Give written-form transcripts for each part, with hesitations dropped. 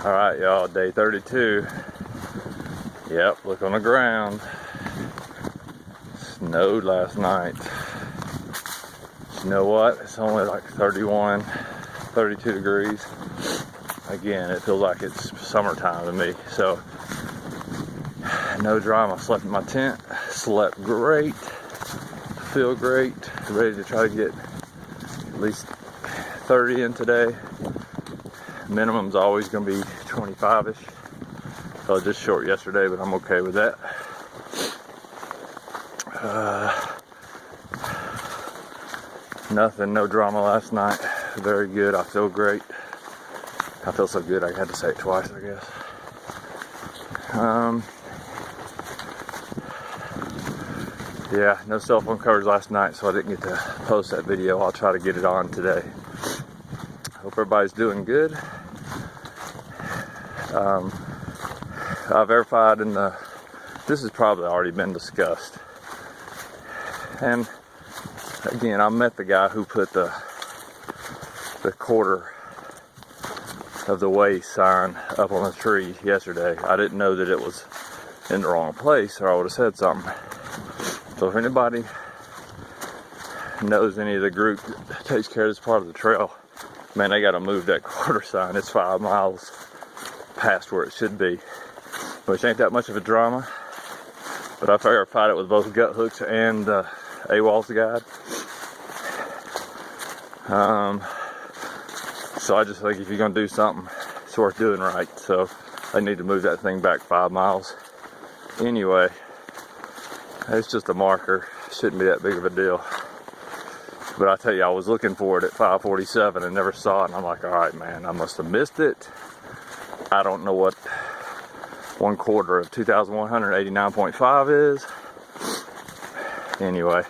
Alright y'all, day 32. Yep, look on the ground. Snowed last night. You know what? It's only like 31, 32 degrees. Again, it feels like it's summertime to me. So, no drama. Slept in my tent. Slept great. Feel great. Ready to try to get at least 30 in today. Minimum's always going to be 25-ish. So just short yesterday, but I'm okay with that. Nothing, no drama last night. Very good. I feel great. I feel so good I had to say it twice, I guess. Yeah, no cell phone coverage last night, so I didn't get to post that video. I'll try to get it on today. Hope everybody's doing good. I verified this has probably already been discussed. And again, I met the guy who put the quarter of the way sign up on the tree yesterday. I didn't know that it was in the wrong place, or I would have said something. So if anybody knows any of the group that takes care of this part of the trail, man, they got to move that quarter sign. It's 5 miles past where it should be, which ain't that much of a drama. But I verified it with both gut hooks and AWOL's guide. So I just think if you're gonna do something, it's worth doing right. So they need to move that thing back 5 miles. Anyway, it's just a marker. Shouldn't be that big of a deal. But I tell you, I was looking for it at 5:47 and never saw it. And I'm like, all right, man, I must have missed it. I don't know what 1/4 of 2,189.5 is. Anyway,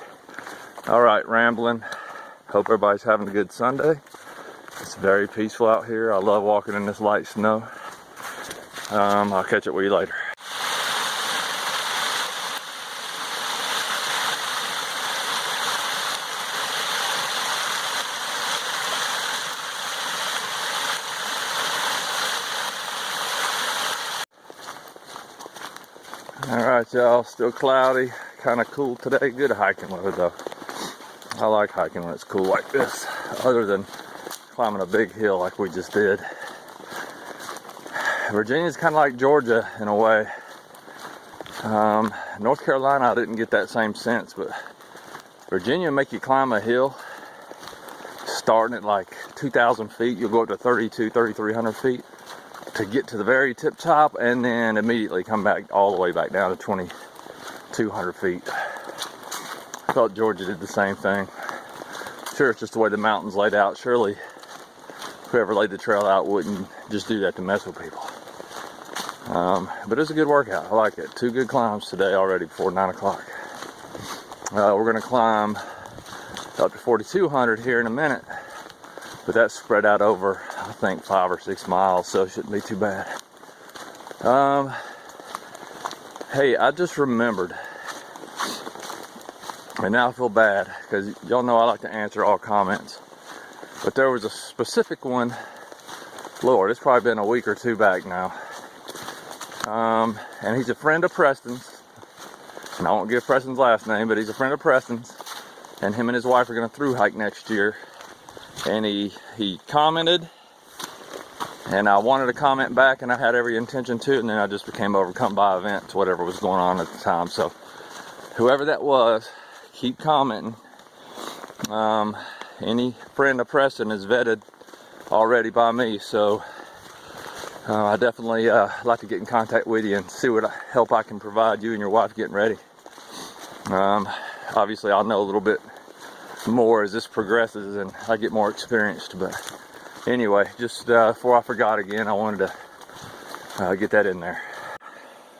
all right, rambling. Hope everybody's having a good Sunday. It's very peaceful out here. I love walking in this light snow. I'll catch up with you later. Alright y'all, still cloudy, kind of cool today. Good hiking weather though. I like hiking when it's cool like this, other than climbing a big hill like we just did. Virginia's kind of like Georgia in a way. North Carolina, I didn't get that same sense, but Virginia make you climb a hill starting at like 2,000 feet. You'll go up to 3,300 feet to get to the very tip top, and then immediately come back all the way back down to 2,200 feet. I thought Georgia did the same thing. Sure, it's just the way the mountain's laid out. Surely whoever laid the trail out wouldn't just do that to mess with people. But it's a good workout. I like it. 2 good climbs today already before 9 o'clock. We're going to climb up to 4,200 here in a minute. But that's spread out over, I think, 5 or 6 miles, so it shouldn't be too bad. Hey, I just remembered, and now I feel bad, because y'all know I like to answer all comments. But there was a specific one, Lord, it's probably been a week or 2 back now. And he's a friend of Preston's, and I won't give Preston's last name, but he's a friend of Preston's, and him and his wife are going to through hike next year. And he commented, and I wanted to comment back, and I had every intention to, and then I just became overcome by events, whatever was going on at the time. So whoever that was, keep commenting. Any friend of Preston is vetted already by me, so I definitely like to get in contact with you and see what help I can provide you and your wife getting ready. Obviously I'll know a little bit more as this progresses and I get more experienced, but anyway, just before I forgot again, I wanted to get that in there.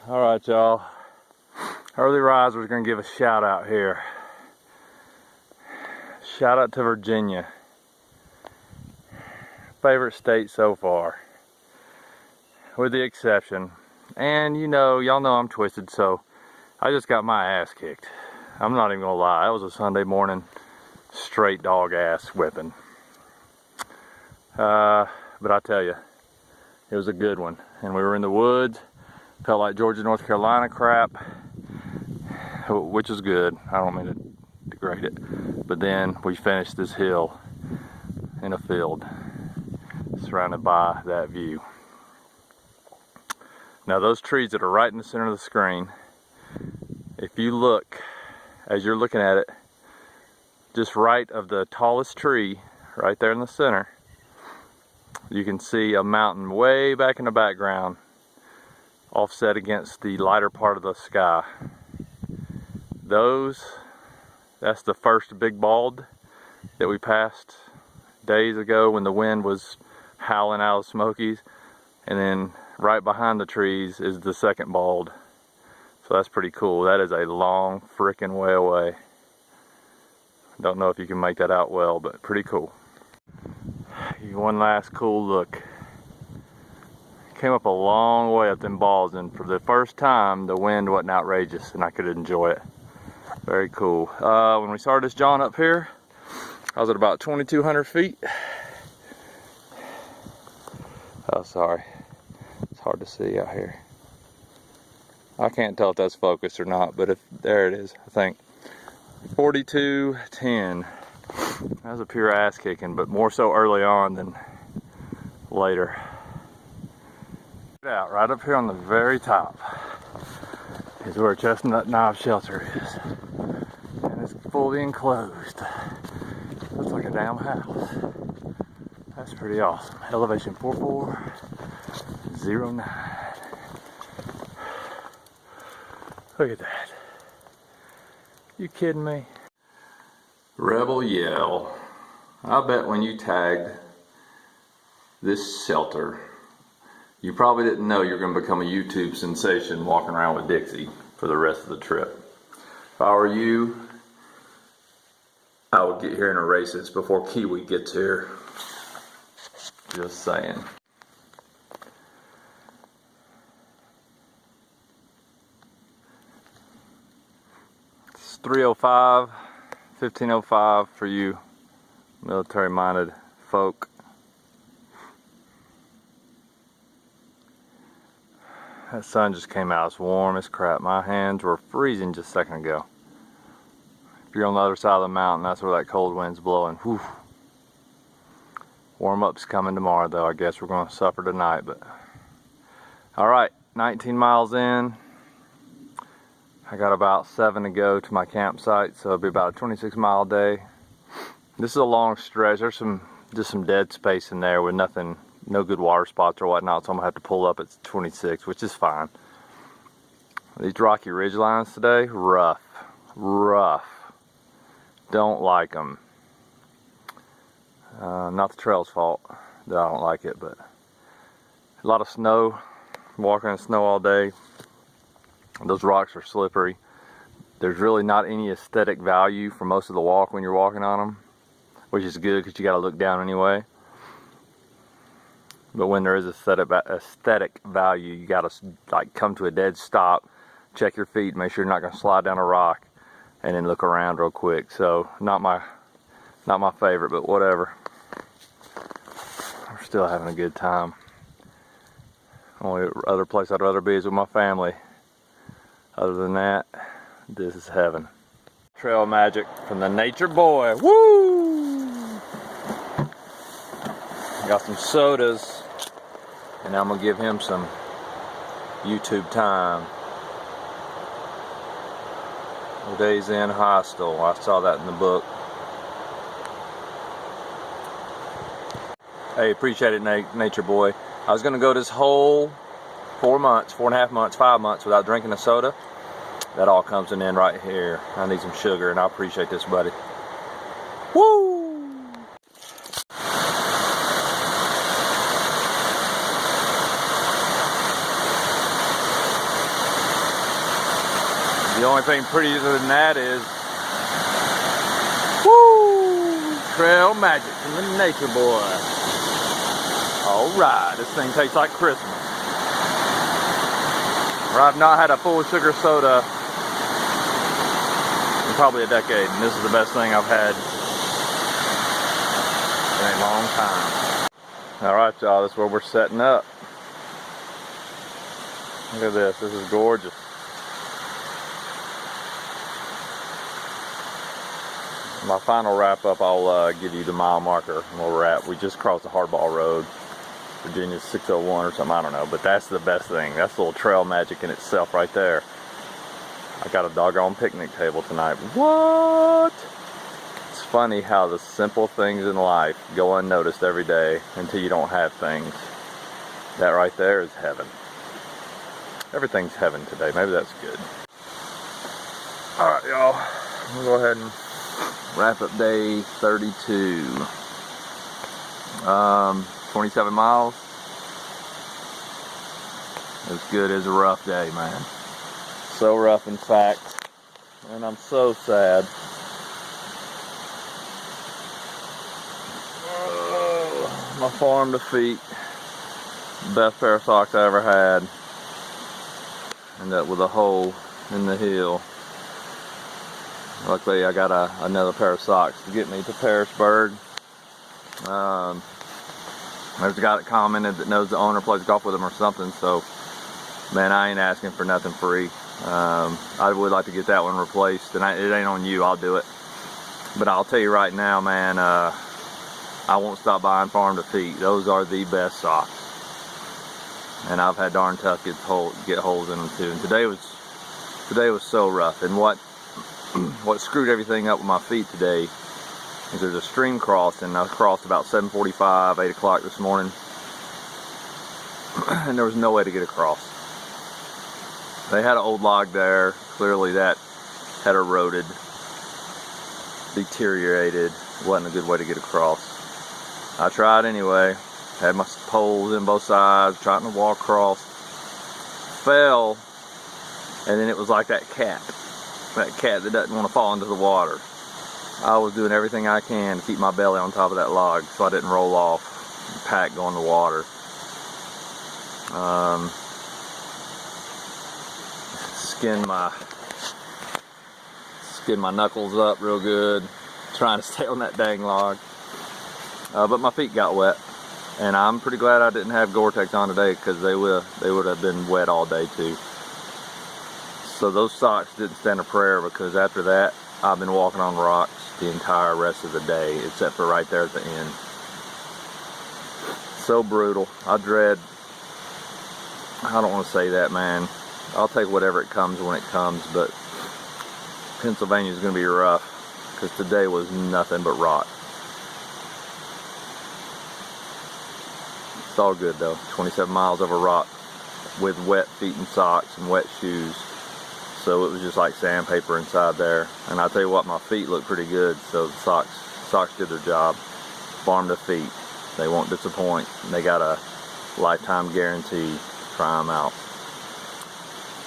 All right, y'all, early risers gonna give a shout out here. Shout out to Virginia, favorite state so far, with the exception, and y'all know I'm twisted, so I just got my ass kicked. I'm not even gonna lie, it was a Sunday morning straight dog ass whipping. But I tell you, It was a good one. And we were in the woods. Felt like Georgia, North Carolina crap, which is good. I don't mean to degrade it. But then we finished this hill in a field surrounded by that view. Now those trees that are right in the center of the screen, if you look, as you're looking at it, just right of the tallest tree, right there in the center, you can see a mountain way back in the background, offset against the lighter part of the sky. That's the first big bald that we passed days ago when the wind was howling out of the Smokies. And then right behind the trees is the second bald. So that's pretty cool. That is a long freaking way away. Don't know if you can make that out well, but pretty cool. One last cool look. Came up a long way up them balls, and for the first time the wind wasn't outrageous and I could enjoy it. Very cool. When we started this jaunt up here, I was at about 2,200 feet. Oh, sorry. It's hard to see out here. I can't tell if that's focused or not, but there it is, I think. 42.10. That was a pure ass kicking, but more so early on than later. Out right up here on the very top is where Chestnut Knob Shelter is, and it's fully enclosed. Looks like a damn house. That's pretty awesome. Elevation 4409. Look at that. You kidding me? Rebel Yell. I bet when you tagged this shelter, you probably didn't know you're going to become a YouTube sensation walking around with Dixie for the rest of the trip. If I were you, I would get here and erase this before Kiwi gets here. Just saying. It's 3:05, 15:05 for you military-minded folk. That sun just came out. It's warm as crap. My hands were freezing just a second ago. If you're on the other side of the mountain, that's where that cold wind's blowing. Whew. Warm-up's coming tomorrow, though. I guess we're going to suffer tonight. But all right, 19 miles in. I got about 7 to go to my campsite, so it'll be about a 26-mile day. This is a long stretch. There's just some dead space in there with nothing. No good water spots or whatnot, so I'm gonna have to pull up at 26, which is fine. These rocky ridge lines today, rough. Don't like them. Not the trail's fault that I don't like it, but a lot of snow. Walking in snow all day. Those rocks are slippery. There's really not any aesthetic value for most of the walk when you're walking on them, which is good because you got to look down anyway. But when there is aesthetic value, you gotta like come to a dead stop, check your feet, make sure you're not gonna slide down a rock, and then look around real quick. So not my favorite, but whatever. We're still having a good time. Only other place I'd rather be is with my family. Other than that, this is heaven. Trail magic from the Nature Boy. Woo! Got some sodas. And I'm going to give him some YouTube time. Days in hostel. I saw that in the book. Hey, appreciate it, Nature Boy. I was going to go this whole 4 months, 4.5 months, 5 months without drinking a soda. That all comes in right here. I need some sugar, and I appreciate this, buddy. Woo! The only thing prettier than that is, woo, trail magic from the Nature Boy. Alright, this thing tastes like Christmas. I've not had a full sugar soda in probably a decade, and this is the best thing I've had in a long time. Alright, y'all, that's where we're setting up. Look at this. This is gorgeous. My final wrap up, I'll give you the mile marker where we're at. We just crossed the Hardball Road. Virginia's 601 or something, I don't know. But that's the best thing. That's a little trail magic in itself right there. I got a doggone picnic table tonight. What? It's funny how the simple things in life go unnoticed every day until you don't have things. That right there is heaven. Everything's heaven today. Maybe that's good. Alright, y'all. We'll go ahead and wrap up day 32. 27 miles. As good as a rough day, man. So rough, in fact. And I'm so sad. Oh, my farm defeat. Best pair of socks I ever had. Ended up with a hole in the heel. Luckily I got another pair of socks to get me to Pearisburg. There's a guy that commented that knows the owner, plays golf with him or something, so man, I ain't asking for nothing free. I would like to get that one replaced, and it ain't on you, I'll do it. But I'll tell you right now, man, I won't stop buying Farm to Feet. Those are the best socks. And I've had darn tough get holes in them too. And today was so rough. And what screwed everything up with my feet today is there's a stream crossing. I crossed about 7:45, 8 o'clock this morning, and there was no way to get across. They had an old log there. Clearly that had eroded, deteriorated. Wasn't a good way to get across. I tried anyway. Had my poles in both sides, trying to walk across. Fell, and then it was like that cat that doesn't want to fall into the water. I was doing everything I can to keep my belly on top of that log so I didn't roll off and pack go in the water. Skinned my knuckles up real good, trying to stay on that dang log. But my feet got wet. And I'm pretty glad I didn't have Gore-Tex on today, because they would have been wet all day too. So those socks didn't stand a prayer, because after that I've been walking on rocks the entire rest of the day, except for right there at the end. So brutal. I don't want to say that, man. I'll take whatever it comes when it comes, but Pennsylvania is going to be rough, because today was nothing but rock. It's all good though. 27 miles over rock with wet feet and socks and wet shoes. So it was just like sandpaper inside there. And I tell you what, my feet look pretty good. So the socks did their job. Farm to Feet. They won't disappoint. They got a lifetime guarantee. Try them out.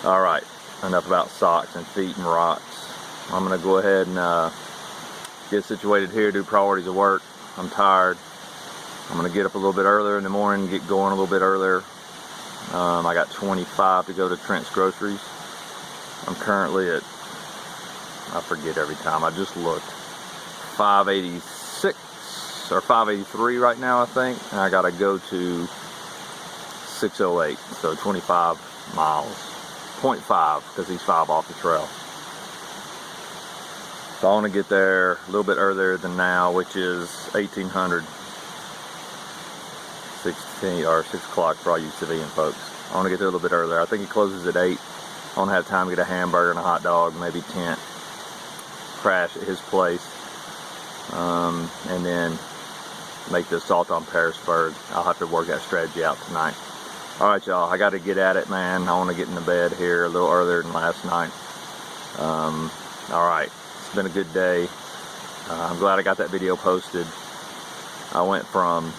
All right, enough about socks and feet and rocks. I'm gonna go ahead and get situated here, do priorities of work. I'm tired. I'm going to get up a little bit earlier in the morning, get going a little bit earlier. I got 25 to go to Trent's Groceries. I'm currently at, I forget every time, I just looked, 586 or 583 right now, I think. And I got to go to 608, so 25 miles. 0.5, because he's 5 off the trail. So I want to get there a little bit earlier than now, which is 1800. 6 o'clock for all you civilian folks. I want to get there a little bit earlier. I think it closes at 8. I want to have time to get a hamburger and a hot dog, maybe tent, crash at his place, and then make the assault on Pearisburg. I'll have to work that strategy out tonight. All right, y'all, I got to get at it, man. I want to get into bed here a little earlier than last night. All right, it's been a good day. I'm glad I got that video posted. I went from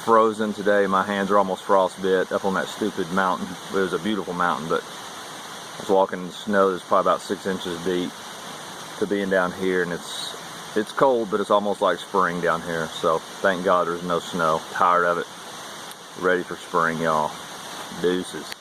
frozen today, my hands are almost frostbit up on that stupid mountain. It was a beautiful mountain, but I was walking in the snow that's probably about 6 inches deep, to being down here, and it's cold, but it's almost like spring down here. So thank God there's no snow. Tired of it. Ready for spring, y'all. Deuces.